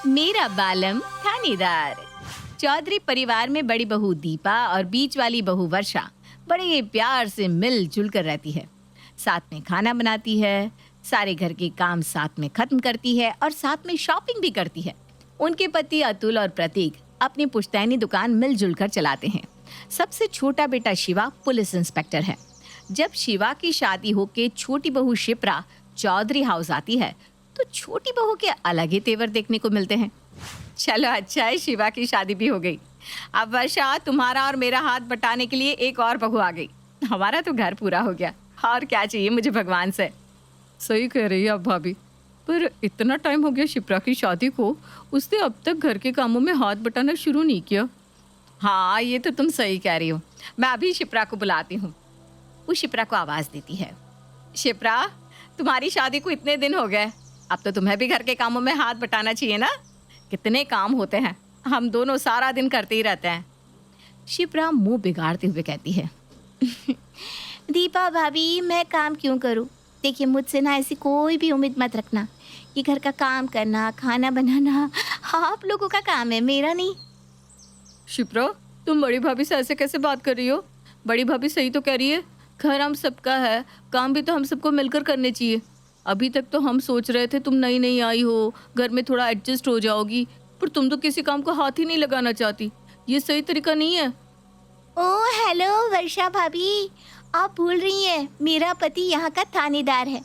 मेरा बालम थानेदार। चौधरी परिवार में बड़ी बहू दीपा और बीच वाली बहू वर्षा बड़े प्यार से मिलजुल कर रहती है। साथ में खाना बनाती है, सारे घर के काम साथ में खत्म करती है और साथ में शॉपिंग भी करती है। उनके पति अतुल और प्रतीक अपनी पुश्तैनी दुकान मिलजुल कर चलाते हैं। सबसे छोटा बेटा शिवा पुलिस इंस्पेक्टर है। जब शिवा की शादी होके छोटी बहू शिप्रा चौधरी हाउस आती है तो छोटी बहू के अलग ही तेवर देखने को मिलते हैं। चलो अच्छा है, शिवा की शादी भी हो गई। अब वर्षा, तुम्हारा और मेरा हाथ बटाने के लिए एक और बहू आ गई। हमारा तो घर पूरा हो गया, और क्या चाहिए मुझे भगवान से। सही कह रही है आप भाभी, पर इतना टाइम हो गया शिप्रा की शादी को, उसने अब तक घर के कामों में हाथ बटाना शुरू नहीं किया। हाँ, ये तो तुम सही कह रही हो। मैं अभी शिप्रा को बुलाती हूँ। वो शिप्रा को आवाज़ देती है। शिप्रा, तुम्हारी शादी को इतने दिन हो गए, अब तो तुम्हें भी घर के कामों में हाथ बटाना चाहिए ना। कितने काम होते हैं, हम दोनों सारा दिन करते ही रहते हैं। शिप्रा मुंह बिगाड़ते हुए कहती है। दीपा भाभी, मैं काम क्यों करूं? देखिए, मुझसे ना ऐसी कोई भी उम्मीद मत रखना। ये घर का काम करना, खाना बनाना आप लोगों का काम है, मेरा नहीं। शिप्रा, तुम बड़ी भाभी से ऐसे कैसे बात कर रही हो? बड़ी भाभी सही तो कह रही है, घर हम सबका है, काम भी तो हम सबको मिलकर करने चाहिए। अभी तक तो हम सोच रहे थे तुम नई नई आई हो, घर में थोड़ा एडजस्ट हो जाओगी, पर तुम तो किसी काम को हाथ ही नहीं लगाना चाहती। ये सही तरीका नहीं है। ओह हेलो वर्षा भाभी, आप भूल रही हैं, मेरा पति यहाँ का थानेदार है।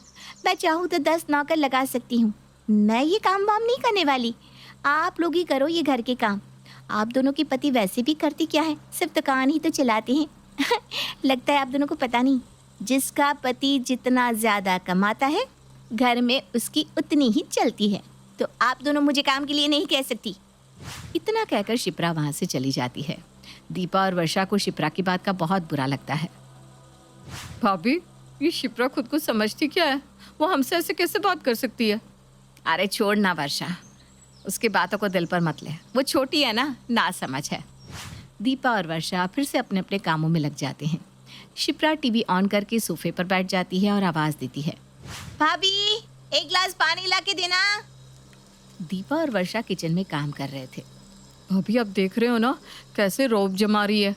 मैं चाहूँ तो 10 नौकर लगा सकती हूँ। मैं ये काम वाम नहीं करने वाली। आप लोग ही करो ये घर के काम। आप दोनों के पति वैसे भी करती क्या है, सिर्फ दुकान ही तो चलाते हैं। लगता है आप दोनों को पता नहीं, जिसका पति जितना ज़्यादा कमाता है घर में उसकी उतनी ही चलती है। तो आप दोनों मुझे काम के लिए नहीं कह सकती। इतना कहकर शिप्रा वहाँ से चली जाती है। दीपा और वर्षा को शिप्रा की बात का बहुत बुरा लगता है। भाभी, ये शिप्रा खुद को समझती क्या है? वो हमसे ऐसे कैसे बात कर सकती है? अरे छोड़ ना वर्षा, उसकी बातों को दिल पर मत ले। वो छोटी है ना समझ है। दीपा और वर्षा फिर से अपने अपने कामों में लग जाते हैं। शिप्रा टीवी ऑन करके सोफे पर बैठ जाती है और आवाज़ देती है। भाभी, एक गिलास पानी ला के देना। दीपा और वर्षा किचन में काम कर रहे थे। भाभी, आप देख रहे हो ना कैसे रौब जमा रही है।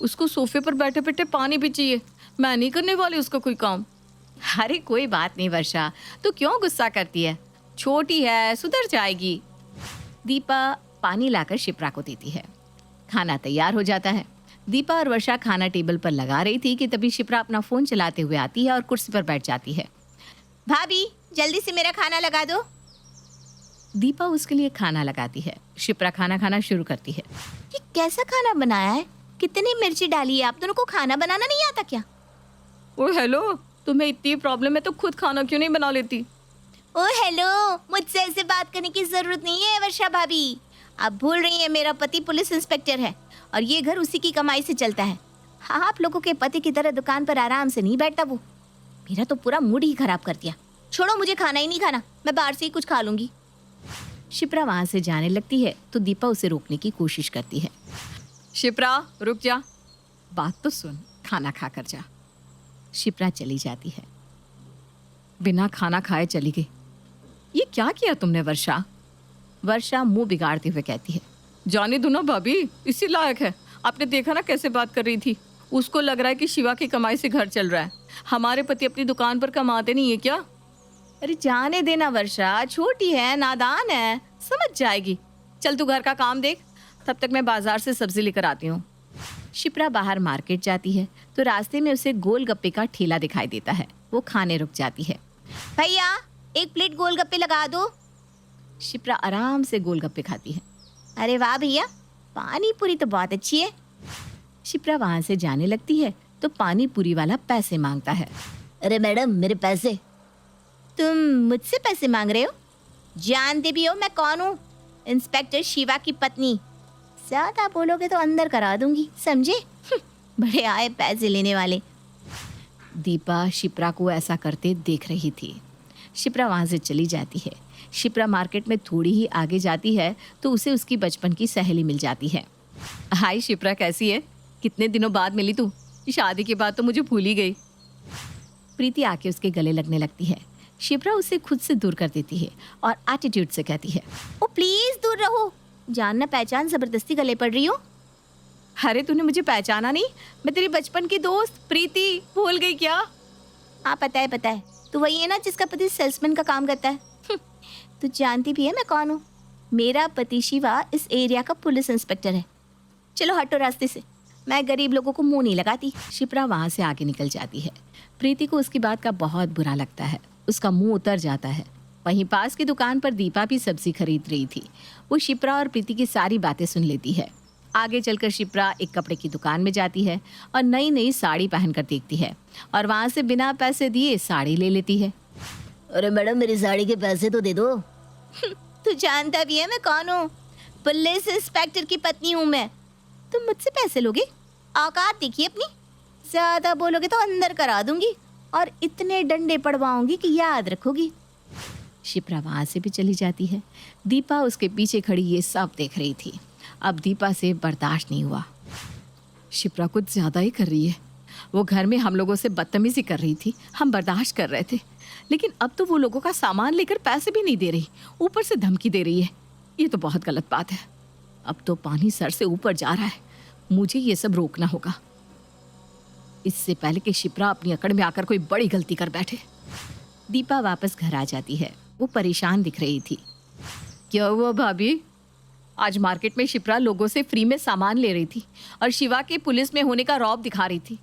उसको सोफे पर बैठे बैठे पानी भी चाहिए। मैं नहीं करने वाली उसका कोई काम। अरे कोई बात नहीं वर्षा, तू क्यों गुस्सा करती है? छोटी है, सुधर जाएगी। दीपा पानी लाकर शिप्रा को देती है। खाना तैयार हो जाता है। दीपा और वर्षा खाना टेबल पर लगा रही थी कि तभी शिप्रा अपना फ़ोन चलाते हुए आती है और कुर्सी पर बैठ जाती है। भाभी, जल्दी से मेरा खाना लगा दो। दीपा उसके लिए खाना लगाती है। शिप्रा खाना खाना शुरू करती है। ये कैसा खाना बनाया है? कितनी मिर्ची डाली है? आप दोनों को खाना बनाना नहीं आता क्या? ओ हेलो, तुम्हें इतनी प्रॉब्लम है तो खुद खाना क्यों नहीं बना लेती? ओ हेलो, मुझसे ऐसे बात करने की जरूरत नहीं है वर्षा भाभी। आप भूल रही हैं, मेरा पति पुलिस इंस्पेक्टर है और ये घर उसी की कमाई से चलता है। हाँ, आप लोगों के पति की तरह दुकान पर आराम से नहीं बैठता वो। मेरा तो पूरा मूड ही खराब कर दिया। छोड़ो, मुझे खाना ही नहीं खाना, मैं बाहर से ही कुछ खा लूंगी। शिप्रा वहाँ से जाने लगती है तो दीपा उसे रोकने की कोशिश करती है। शिप्रा, रुक जा, बात तो सुन, खाना खा कर जा। शिप्रा चली जाती है। बिना खाना खाए चली गई। ये क्या किया तुमने वर्षा? वर्षा मुंह बिगाड़ते हुए कहती है। जाने दो ना भाभी, इसी लायक है। आपने देखा ना कैसे बात कर रही थी। उसको लग रहा है कि शिवा की कमाई से घर चल रहा है। हमारे पति अपनी दुकान पर कमाते नहीं है क्या? अरे जाने देना वर्षा, छोटी है, नादान है, समझ जाएगी। चल तू घर का काम देख, तब तक मैं बाजार से सब्जी लेकर आती हूँ। शिप्रा बाहर मार्केट जाती है तो रास्ते में उसे गोलगप्पे का ठेला दिखाई देता है। वो खाने रुक जाती है। भैया, एक प्लेट गोलगप्पे लगा दो। शिप्रा आराम से गोलगप्पे खाती है। अरे वाह भैया, पानी पूरी तो बहुत अच्छी है। शिप्रा वहाँ से जाने लगती है तो पानी पूरी वाला पैसे मांगता है। अरे मैडम, मेरे पैसे। तुम मुझसे पैसे मांग रहे हो? जानते भी हो मैं कौन हूँ? इंस्पेक्टर शिवा की पत्नी। ज़्यादा बोलोगे तो अंदर करा दूंगी, समझे? बड़े आए पैसे लेने वाले। दीपा शिप्रा को ऐसा करते देख रही थी। शिप्रा वहाँ से चली जाती है। शिप्रा मार्केट में थोड़ी ही आगे जाती है तो उसे उसकी बचपन की सहेली मिल जाती है। हाय शिप्रा, कैसी है? कितने दिनों बाद मिली तू। शादी के बाद तो मुझे भूल ही गई। प्रीति आके उसके गले लगने लगती है। शिप्रा उसे खुद से दूर कर देती है और एटीट्यूड से कहती है, ओ प्लीज दूर रहो, जानना पहचान जबरदस्ती गले पड़ रही हो। अरे तूने मुझे पहचाना नहीं? मैं तेरी बचपन की दोस्त प्रीति, भूल गई क्या? हाँ पता है, तू वही है ना जिसका पति सेल्समैन का काम करता है। तू जानती भी है मैं कौन हूँ? मेरा पति शिवा इस एरिया का पुलिस इंस्पेक्टर है। चलो हटो रास्ते से, मैं गरीब लोगों को मुंह नहीं लगाती। शिप्रा वहाँ से आगे निकल जाती है। प्रीति को उसकी बात का बहुत बुरा लगता है, उसका मुंह उतर जाता है। वहीं पास की दुकान पर दीपा भी सब्जी खरीद रही थी। वो शिप्रा और प्रीति की सारी बातें सुन लेती है। आगे चलकर शिप्रा एक कपड़े की दुकान में जाती है और नई नई साड़ी पहनकर देखती है और वहाँ से बिना पैसे दिए साड़ी ले लेती है। अरे मैडम मेरी साड़ी के पैसे तो दे दो। तू जानता भी है मैं कौन हूँ? पुलिस इंस्पेक्टर की पत्नी हूँ मैं। तुम मुझसे पैसे लोगे? औकात देखिए अपनी, ज्यादा बोलोगे तो अंदर करा दूंगी और इतने डंडे पड़वाऊंगी कि याद रखोगी। शिप्रा वहाँ से भी चली जाती है। दीपा उसके पीछे खड़ी ये सब देख रही थी। अब दीपा से बर्दाश्त नहीं हुआ। शिप्रा कुछ ज़्यादा ही कर रही है। वो घर में हम लोगों से बदतमीजी कर रही थी, हम बर्दाश्त कर रहे थे, लेकिन अब तो वो लोगों का सामान लेकर पैसे भी नहीं दे रही, ऊपर से धमकी दे रही है। ये तो बहुत गलत बात है। अब तो पानी सर से ऊपर जा रहा है, मुझे ये सब रोकना होगा, इससे पहले कि शिप्रा अपनी अकड़ में आकर कोई बड़ी गलती कर बैठे। दीपा वापस घर आ जाती है। वो परेशान दिख रही थी। क्या हुआ भाभी? आज मार्केट में शिप्रा लोगों से फ्री में सामान ले रही थी और शिवा के पुलिस में होने का रौब दिखा रही थी।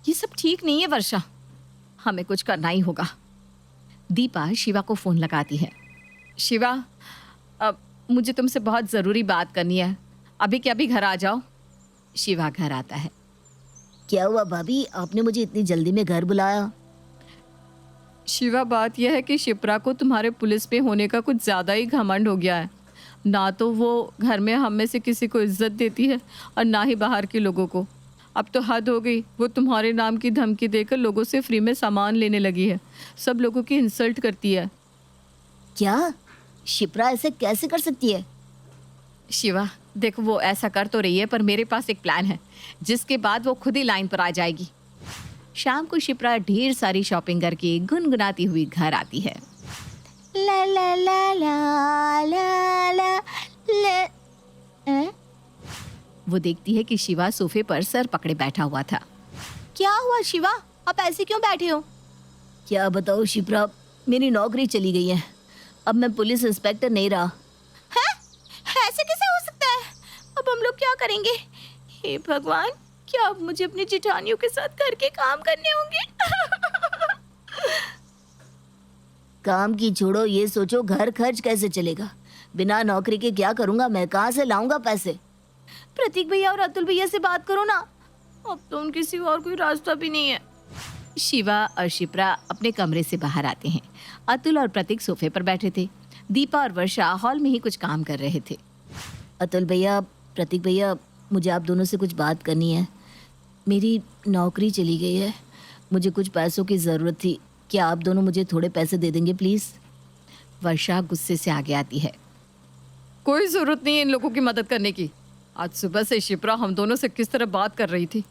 ये सब ठीक नहीं है वर्षा, हमें कुछ करना ही होगा। दीपा शिवा को फ़ोन लगाती है। शिवा, अब मुझे तुमसे बहुत ज़रूरी बात करनी है, अभी के अभी घर आ जाओ। शिवा घर आता है। क्या हुआ भाभी, आपने मुझे इतनी जल्दी में घर बुलाया? शिवा, बात यह है कि शिप्रा को तुम्हारे पुलिस में होने का कुछ ज़्यादा ही घमंड हो गया है। ना तो वो घर में हम में से किसी को इज्जत देती है और ना ही बाहर के लोगों को। अब तो हद हो गई, वो तुम्हारे नाम की धमकी देकर लोगों से फ्री में सामान लेने लगी है, सब लोगों की इंसल्ट करती है। क्या? शिप्रा ऐसे कैसे कर सकती है? शिवा देखो, वो ऐसा कर तो रही है, पर मेरे पास एक प्लान है जिसके बाद वो खुद ही लाइन पर आ जाएगी। शाम को शिप्रा ढेर सारी शॉपिंग करके गुनगुनाती हुई घर आती है। ला ला ला ला ला ला ला। वो देखती है कि शिवा सोफे पर सर पकड़े बैठा हुआ था। क्या हुआ शिवा, आप ऐसे क्यों बैठे हो? क्या बताओ शिप्रा, मेरी नौकरी चली गई है, अब मैं पुलिस इंस्पेक्टर नहीं रहा। हैं? ऐसे कैसे हो सकता है? अब हम लोग क्या करेंगे? हे भगवान, क्या अब मुझे अपनी जिठानियों के साथ घर के काम करने होंगे? काम की छोड़ो, ये सोचो घर खर्च कैसे चलेगा। बिना नौकरी के क्या करूंगा मैं, कहाँ से लाऊंगा पैसे? प्रतीक भैया और अतुल भैया से बात करो ना, अब तो उनके सिवा और कोई रास्ता भी नहीं है। शिवा और शिप्रा अपने कमरे से बाहर आते हैं। अतुल और प्रतीक सोफे पर बैठे थे। दीपा और वर्षा हॉल में ही कुछ काम कर रहे थे। अतुल भैया, प्रतीक भैया, मुझे आप दोनों से कुछ बात करनी है। मेरी नौकरी चली गई है, मुझे कुछ पैसों की ज़रूरत थी, क्या आप दोनों मुझे थोड़े पैसे दे देंगे प्लीज़? वर्षा गुस्से से आगे आती है। कोई ज़रूरत नहीं है इन लोगों की मदद करने की। आज सुबह से शिप्रा हम दोनों से किस तरह बात कर रही थी,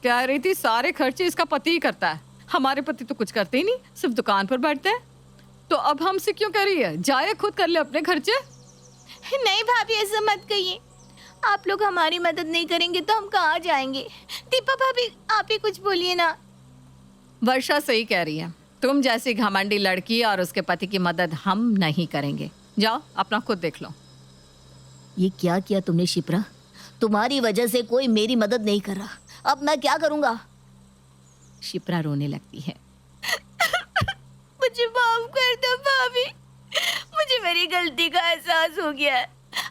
कह रही थी सारे खर्चे इसका पति ही करता है, हमारे पति तो कुछ करते ही नहीं, सिर्फ दुकान पर बैठते हैं। तो अब हमसे क्यों कह रही है, जाए खुद कर ले अपने खर्चे। नहीं भाभी, ऐसा मत कहिए, आप लोग हमारी मदद नहीं करेंगे तो हम कहाँ जाएंगे? दीपा भाभी, आप ही कुछ बोलिए ना। वर्षा सही कह रही है, तुम जैसी घमंडी लड़की और उसके पति की मदद हम नहीं करेंगे। जाओ अपना खुद देख लो। ये क्या किया तुमने शिप्रा? तुम्हारी वजह से कोई मेरी मदद नहीं कर रहा, अब मैं क्या करूंगा? शिप्रा रोने लगती है। मुझे माफ कर दो भाभी, मुझे मेरी गलती का एहसास हो गया है,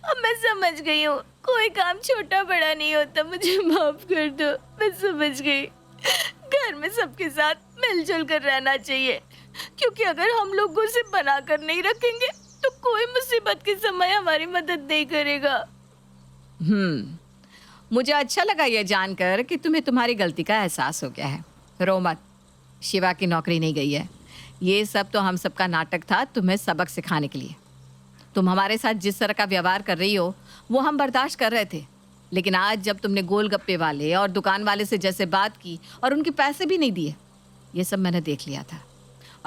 अब मैं समझ गई हूँ कोई काम छोटा बड़ा नहीं होता, मुझे माफ कर दो, मैं समझ गई। घर में सबके साथ मिलजुल कर रहना चाहिए, क्योंकि अगर हम लोगों से बना कर नहीं रखेंगे तो कोई मुसीबत के समय हमारी मदद नहीं करेगा। मुझे अच्छा लगा ये जानकर कि तुम्हें तुम्हारी गलती का एहसास हो गया है। रो मत, शिवा की नौकरी नहीं गई है, ये सब तो हम सबका नाटक था तुम्हें सबक सिखाने के लिए। तुम हमारे साथ जिस तरह का व्यवहार कर रही हो वो हम बर्दाश्त कर रहे थे, लेकिन आज जब तुमने गोलगप्पे वाले और दुकान वाले से जैसे बात की और उनके पैसे भी नहीं दिए, ये सब मैंने देख लिया था।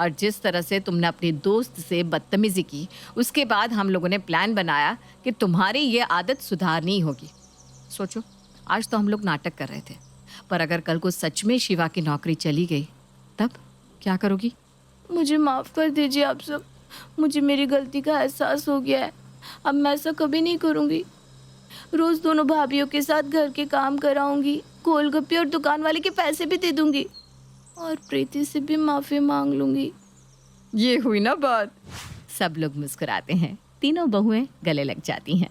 और जिस तरह से तुमने अपनी दोस्त से बदतमीजी की, उसके बाद हम लोगों ने प्लान बनाया कि तुम्हारी ये आदत सुधारनी होगी। सोचो, आज तो हम लोग नाटक कर रहे थे, पर अगर कल को सच में शिवा की नौकरी चली गई तब क्या करोगी? मुझे माफ़ कर दीजिए आप सब। मुझे मेरी गलती का एहसास हो गया है। अब मैं ऐसा कभी नहीं करूँगी। रोज़ दोनों भाभीयों के साथ घर के काम कराऊंगी, गोलगप्पे और दुकान वाले के पैसे भी दे दूंगी और प्रीति से भी माफ़ी मांग लूंगी। ये हुई ना बात। सब लोग मुस्कुराते हैं, तीनों बहुएं गले लग जाती हैं।